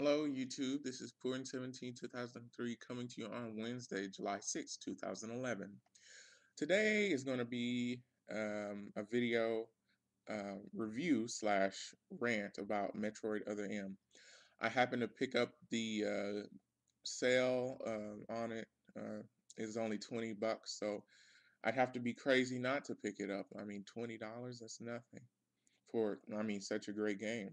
Hello, YouTube. This is Purin 17, 2003, coming to you on Wednesday, July 6, 2011. Today is going to be a video review slash rant about Metroid Other M. I happened to pick up the sale on it. It's only 20 bucks, so I'd have to be crazy not to pick it up. I mean, $20, that's nothing for, such a great game.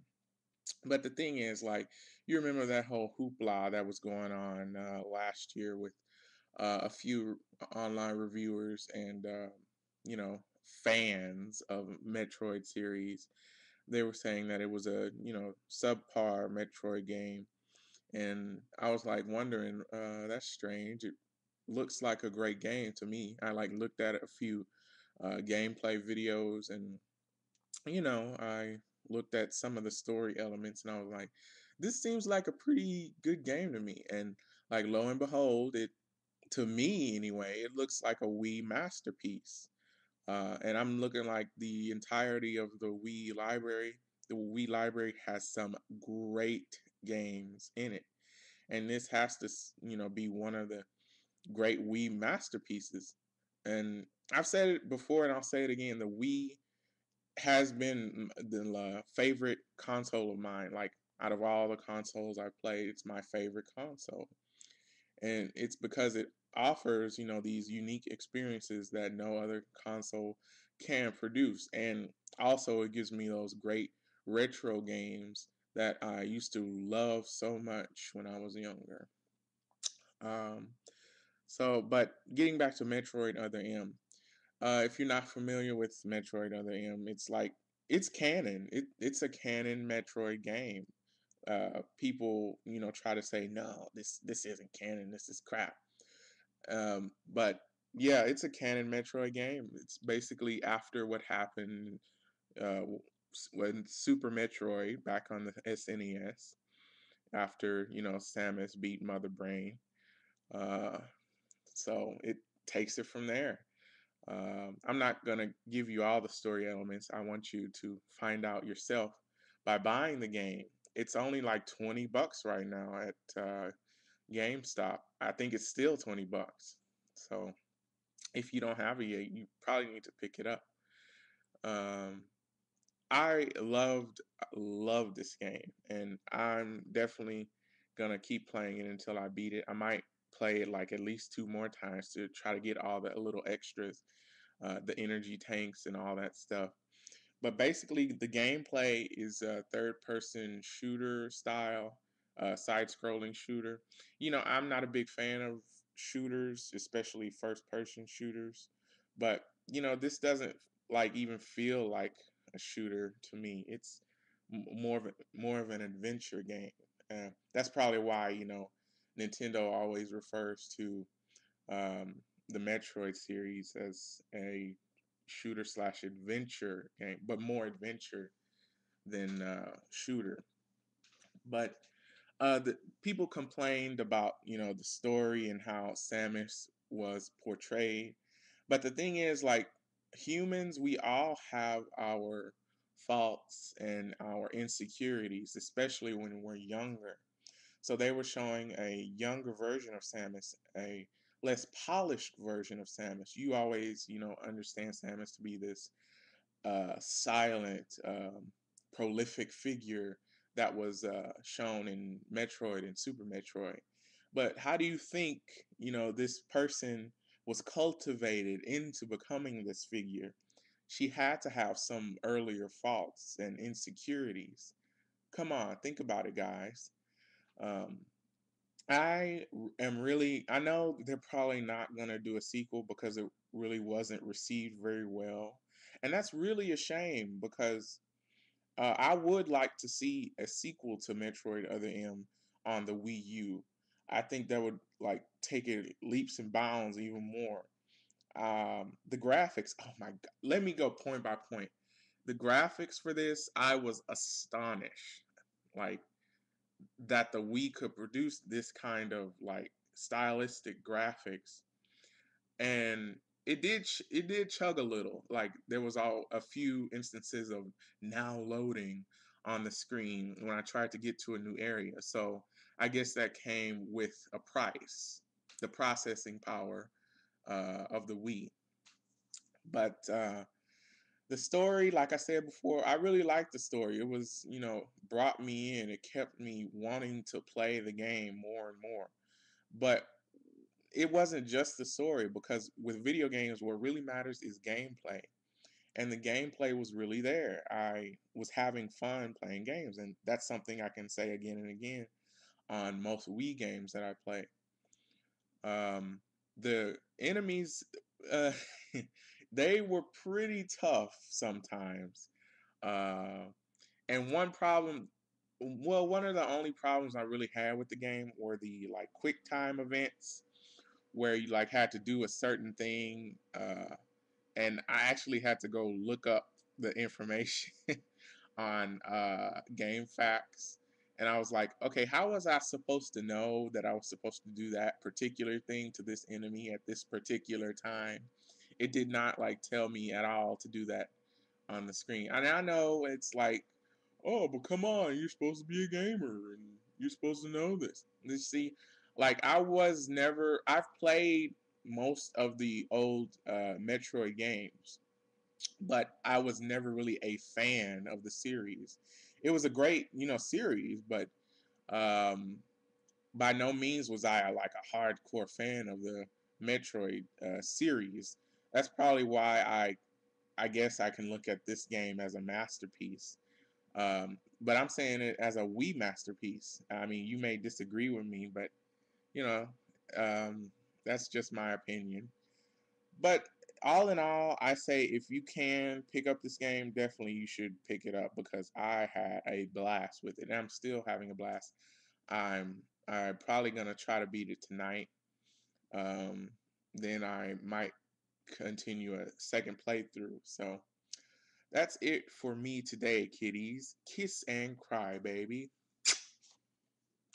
But the thing is, like, you remember that whole hoopla that was going on last year with a few online reviewers and, fans of Metroid series. They were saying that it was a, subpar Metroid game. And I was like wondering, that's strange. It looks like a great game to me. I like looked at a few gameplay videos and I looked at some of the story elements and I was like, this seems like a pretty good game to me. And like lo and behold, it to me anyway, it looks like a Wii masterpiece. And I'm looking like the entirety of the Wii library. The Wii library has some great games in it. And this has to, be one of the great Wii masterpieces. And I've said it before and I'll say it again. The Wii has been the favorite console of mine. Like out of all the consoles I played, it's my favorite console, and it's because it offers these unique experiences that no other console can produce, and also it gives me those great retro games that I used to love so much when I was younger. Um, but getting back to Metroid Other M, if you're not familiar with Metroid Other M, it's like it's canon. It's a canon Metroid game. People, try to say no, this isn't canon. This is crap. But yeah, it's a canon Metroid game. It's basically after what happened uh, when Super Metroid back on the SNES. After Samus beat Mother Brain, uh, so it takes it from there. I'm not going to give you all the story elements. I want you to find out yourself by buying the game. It's only like 20 bucks right now at GameStop. I think it's still 20 bucks. So if you don't have it yet, you probably need to pick it up. Um, I loved this game, and I'm definitely gonna keep playing it until I beat it. I might play it like at least two more times to try to get all the little extras, the energy tanks and all that stuff. But basically, the gameplay is a third-person shooter style, side-scrolling shooter. I'm not a big fan of shooters, especially first-person shooters. But this doesn't like even feel like a shooter to me. It's more of an adventure game. That's probably why Nintendo always refers to the Metroid series as a shooter slash adventure game, but more adventure than shooter. But the people complained about the story and how Samus was portrayed. But the thing is, like humans, we all have our faults and our insecurities, especially when we're younger. So they were showing a younger version of Samus, a less polished version of Samus. You always, understand Samus to be this silent, prolific figure that was shown in Metroid and Super Metroid. But how do you think, this person was cultivated into becoming this figure? She had to have some earlier faults and insecurities. Come on, think about it, guys. Um, I know they're probably not going to do a sequel because it really wasn't received very well. And that's really a shame because I would like to see a sequel to Metroid Other M on the Wii U. I think that would like take it leaps and bounds even more. The graphics, oh my God, let me go point by point. The graphics for this, I was astonished. Like, that the Wii could produce this kind of like stylistic graphics, and it did chug a little. Like there was a few instances of now loading on the screen when I tried to get to a new area. So I guess that came with a price, the processing power of the Wii. But the story, like I said before, I really liked the story. It was, brought me in. It kept me wanting to play the game more and more. But it wasn't just the story, because with video games, what really matters is gameplay. And the gameplay was really there. I was having fun playing games, and that's something I can say again and again on most Wii games that I play. The enemies, uh, they were pretty tough sometimes. Uh, and one of the only problems I really had with the game were the like quick time events where you like had to do a certain thing, and I actually had to go look up the information on game facts. And I was like, okay, how was I supposed to know that I was supposed to do that particular thing to this enemy at this particular time? It did not like tell me at all to do that on the screen. And I know it's like, oh, but come on, you're supposed to be a gamer and you're supposed to know this. You see, like I've played most of the old Metroid games, but I was never really a fan of the series. It was a great, series, but um, by no means was I like a hardcore fan of the Metroid series. That's probably why I guess I can look at this game as a masterpiece. But I'm saying it as a Wii masterpiece. I mean, you may disagree with me, but you know, um, that's just my opinion. But all in all, I say if you can pick up this game, definitely you should pick it up because I had a blast with it, and I'm still having a blast. I'm probably gonna try to beat it tonight. Um, then I might continue a second playthrough. So that's it for me today, kiddies. Kiss and cry, baby.